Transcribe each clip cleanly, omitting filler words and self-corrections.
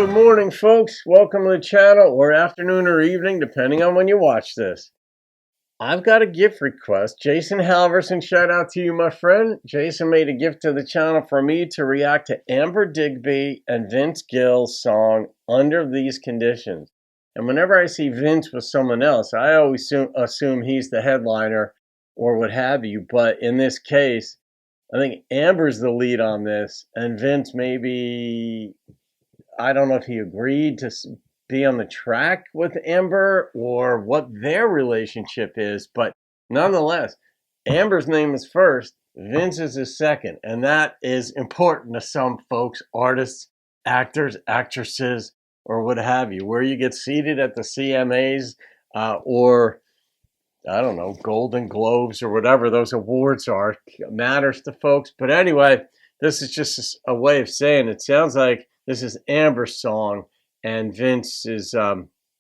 Good morning, folks. Welcome to the channel, or afternoon or evening, depending on when you watch this. I've got a gift request. Jason Halverson, shout out to you, my friend. Jason made a gift to the channel for me to react to Amber Digby and Vince Gill's song, Under These Conditions. And whenever I see Vince with someone else, I always assume he's the headliner or what have you. But in this case, I think Amber's the lead on this, and Vince maybe, I don't know if he agreed to be on the track with Amber or what their relationship is, but nonetheless, Amber's name is first, Vince's is second, and that is important to some folks, artists, actors, actresses, or what have you, where you get seated at the CMAs or I don't know, Golden Globes or whatever those awards are, matters to folks. But anyway, this is just a way of saying it sounds like this is Amber's song and Vince is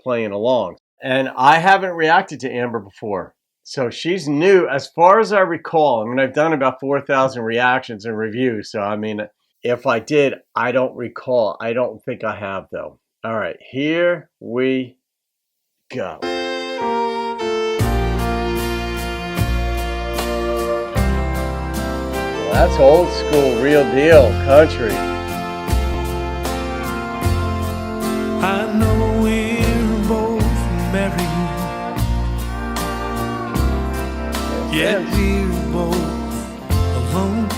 playing along. And I haven't reacted to Amber before. So she's new as far as I recall. I mean, I've done about 4,000 reactions and reviews. So, I mean, if I did, I don't recall. I don't think I have, though. All right, here we go. That's old school, real deal, country. I know we're both married, yet we're both alone.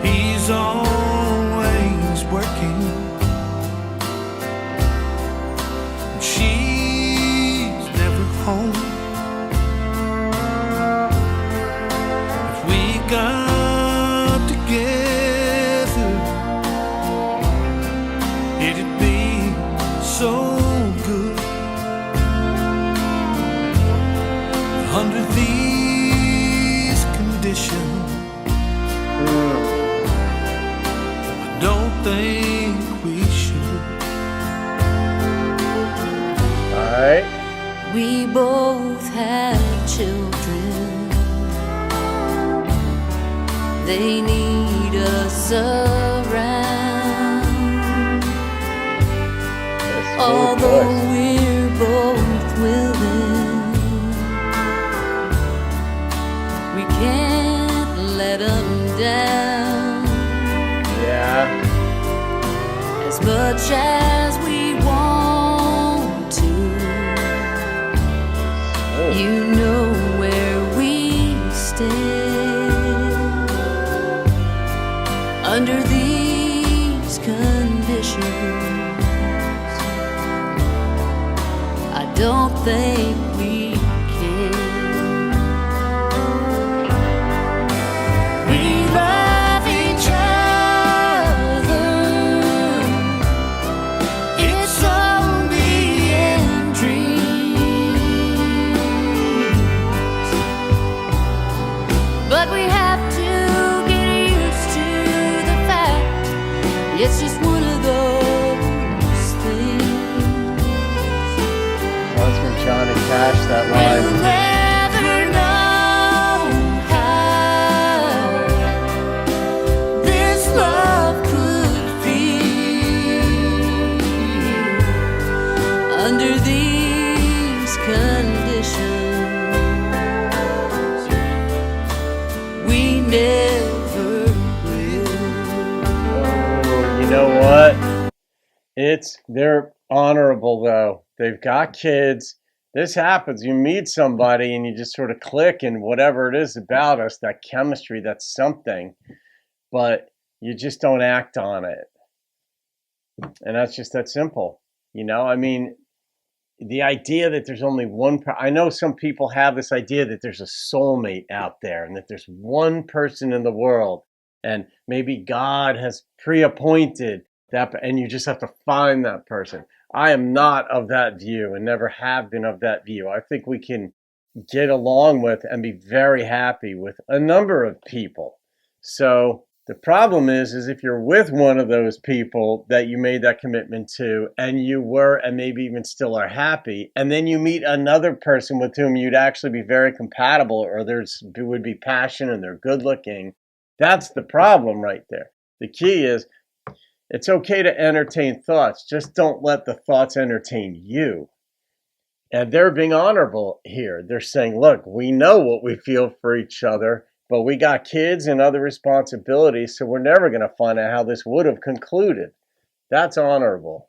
He's always working, she's never home. Got together, it'd be so good. Under these conditions, I don't think we should. All right. We both have children. They need us around. Although we're both willing, we can't let them down. Yeah. As much as we want to, you know where we stand. Under these conditions, I don't think we can. We love each other. It's only in dreams, but we have to. It's just one of those things. That's from Johnny Cash, that line. We'll never know how this love could feel under these conditions. We never. You know what? They're honorable though. They've got kids. This happens. You meet somebody and you just sort of click, and whatever it is about us, that chemistry, that's something, but you just don't act on it. And that's just that simple. You know, I mean, the idea that there's only one, I know some people have this idea that there's a soulmate out there and that there's one person in the world. And maybe God has pre-appointed that, and you just have to find that person. I am not of that view and never have been of that view. I think we can get along with and be very happy with a number of people. So the problem is if you're with one of those people that you made that commitment to, and you were, and maybe even still are happy, and then you meet another person with whom you'd actually be very compatible, or there would be passion and they're good looking, that's the problem right there. The key is it's okay to entertain thoughts. Just don't let the thoughts entertain you. And they're being honorable here. They're saying, look, we know what we feel for each other, but we got kids and other responsibilities, so we're never going to find out how this would have concluded. That's honorable.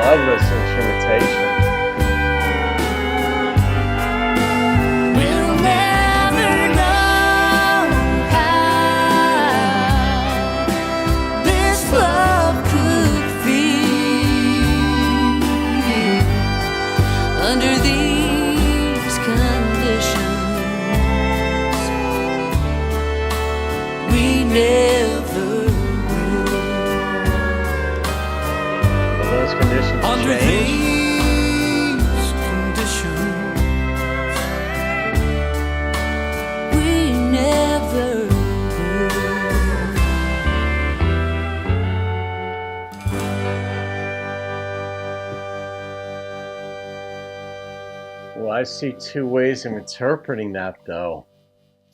Love this instrumentation. We'll never know how this love could feel under these conditions. We never Will those conditions Under change? these conditions, we never will. Well, I see two ways of interpreting that, though.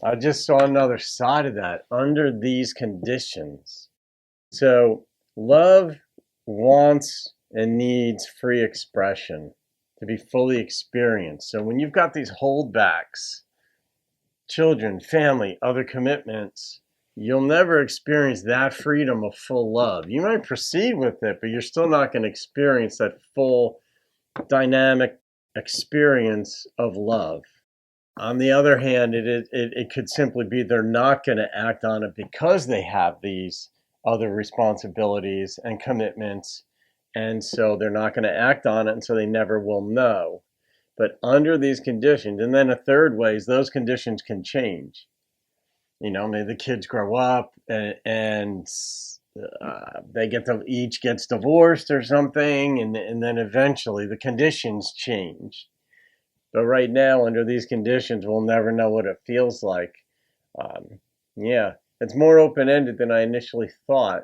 I just saw another side of that. Under these conditions. So, love wants and needs free expression to be fully experienced. So, when you've got these holdbacks, children, family, other commitments, you'll never experience that freedom of full love. You might proceed with it, but you're still not going to experience that full dynamic experience of love. On the other hand, it could simply be they're not going to act on it because they have these other responsibilities and commitments, and so they're not going to act on it, and so they never will know. But under these conditions, and then a third way is those conditions can change. You know, maybe the kids grow up and they each gets divorced or something, and then eventually the conditions change. But right now, under these conditions, we'll never know what it feels like. Yeah, it's more open-ended than I initially thought.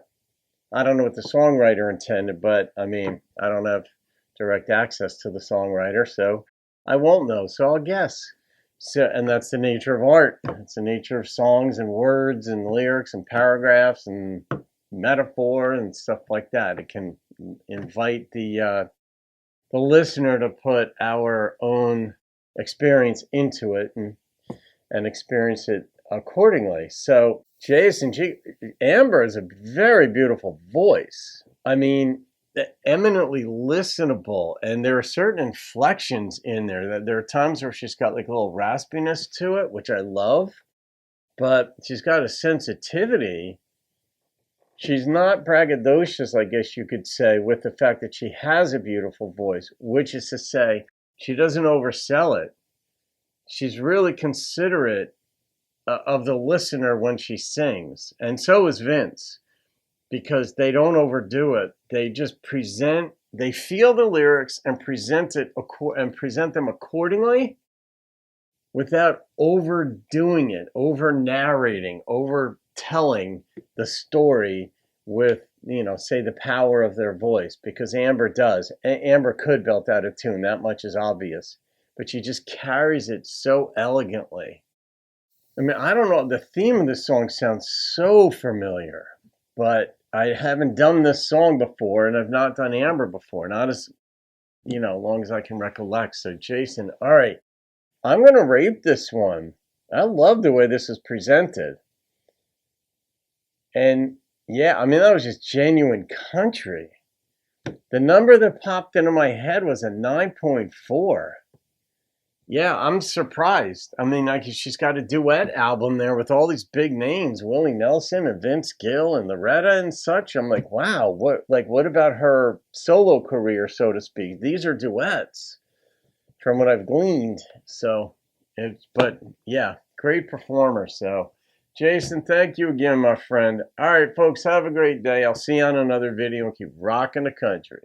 I don't know what the songwriter intended, but I mean, I don't have direct access to the songwriter, so I won't know. So I'll guess. So, and that's the nature of art. It's the nature of songs and words and lyrics and paragraphs and metaphor and stuff like that. It can invite the listener to put our own experience into it and experience it accordingly. So Jason, Amber has a very beautiful voice. I mean, eminently listenable, and there are certain inflections in there. That there are times where she's got like a little raspiness to it, which I love, but she's got a sensitivity. She's not braggadocious, I guess you could say, with the fact that she has a beautiful voice, which is to say, she doesn't oversell it. She's really considerate of the listener when she sings. And so is Vince, because they don't overdo it. They just they feel the lyrics and present them accordingly without overdoing it, over narrating, over telling the story with, say the power of their voice, because Amber does. Amber could belt out a tune, that much is obvious, but she just carries it so elegantly. I mean, I don't know, the theme of this song sounds so familiar, but I haven't done this song before, and I've not done Amber before, not as, long as I can recollect. So Jason, all right, I'm going to rate this one. I love the way this is presented. And yeah, I mean, that was just genuine country. The number that popped into my head was a 9.4. Yeah, I'm surprised. I mean, she's got a duet album there with all these big names, Willie Nelson and Vince Gill and Loretta and such. I'm like, wow, what about her solo career, so to speak? These are duets from what I've gleaned. So, but yeah, great performer. So, Jason, thank you again, my friend. All right, folks, have a great day. I'll see you on another video and keep rocking the country.